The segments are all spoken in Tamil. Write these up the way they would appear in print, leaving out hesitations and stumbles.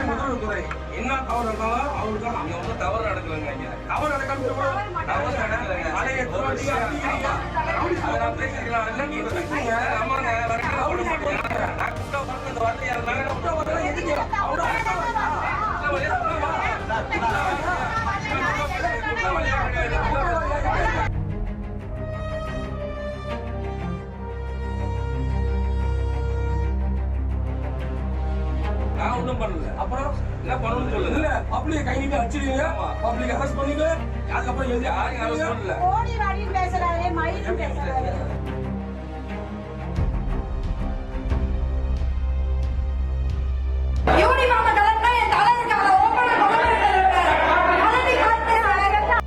முதல்வர்துறை என்ன தவறு இருந்தாலும் அவருக்கு அங்க வந்து தவறு நடக்கலங்க. தவறு நான் ஒன்றும் பண்ணல. அப்புறம் என்ன பண்ணணும்னு சொல்லுங்க. இல்ல பப்ளிக் கை நீட்டி அடிச்சிடுங்க, பப்ளிக் அரெஸ்ட் பண்ணிட்டு அதுக்கப்புறம் எது யாரையும் அரெஸ்ட் பண்ணல. ஓடி வாடின்னு பேசுறாரு, மயிலும் பேசுறாரு. யூனிஃபார்ம் கலந்தா என் தலைக்கு அவளை ஓபன் கலந்து காட்டு அழகா.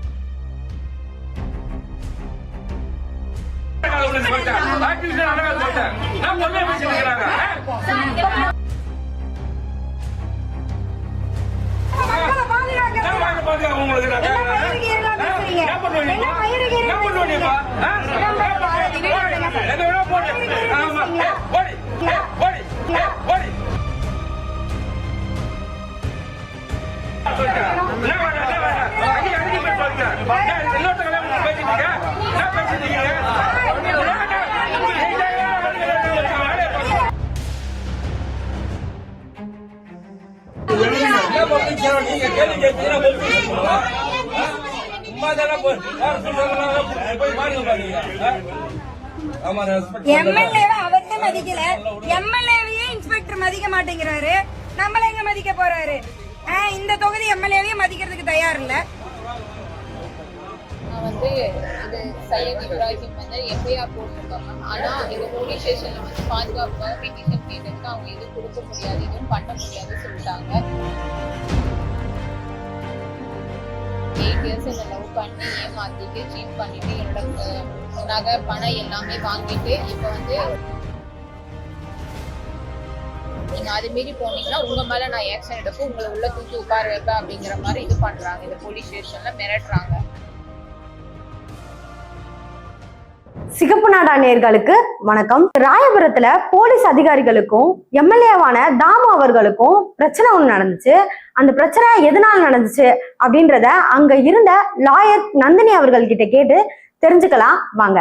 ஆக்டிவிட்டி அழகா சொல்லிட்டேன். நான் பொண்ணே பேசிக்கிறாங்க. எம்எல்ஏவை அவர்கிட்ட மதிக்கல, எம்எல்ஏவையே இன்ஸ்பெக்டர் மதிக்க மாட்டேங்கிறாரு, நம்மள எங்க மதிக்க போறாரு? இந்த தொகுதி எம்எல்ஏவையே மதிக்கிறதுக்கு தயார் இல்ல. வந்து இது சையத் இப்ராஹிம் வந்து எஃப்ஐஆர் போட்டிருக்காங்க. ஆனா எங்க போலீஸ் ஸ்டேஷன்ல வந்து பாதுகாப்பாக பெட்டிஷன் கேட்டதுக்கு அவங்க எதுவும் கொடுக்க முடியாது, எதுவும் பண்ண முடியாதுன்னு சொல்லிட்டாங்க. 8 years என்ன லவ் பண்ணி ஏமாத்திட்டு சீட் பண்ணிட்டு என்னோட நகை பணம் எல்லாமே வாங்கிட்டு இப்ப வந்து நீங்க அது மீறி போனீங்கன்னா உங்க மேல நான் ஆக்ஷன் எடுப்போம், உங்களை உள்ள தூக்கி உட்கார வைப்பேன் அப்படிங்கிற மாதிரி இது பண்றாங்க. இந்த போலீஸ் ஸ்டேஷன்ல மிரட்டுறாங்க. சிகப்பு நாடா நேயர்களுக்கு வணக்கம். ராயபுரத்துல போலீஸ் அதிகாரிகளுக்கும் எம்எல்ஏவான தாமு அவர்களுக்கும் பிரச்சனை ஒண்ணு நடந்துச்சு. அந்த பிரச்சனை எதனால நடந்துச்சு அப்படின்றத அங்க இருந்த லாயர் நந்தினி அவர்கள் கிட்ட கேட்டு தெரிஞ்சுக்கலாம் வாங்க.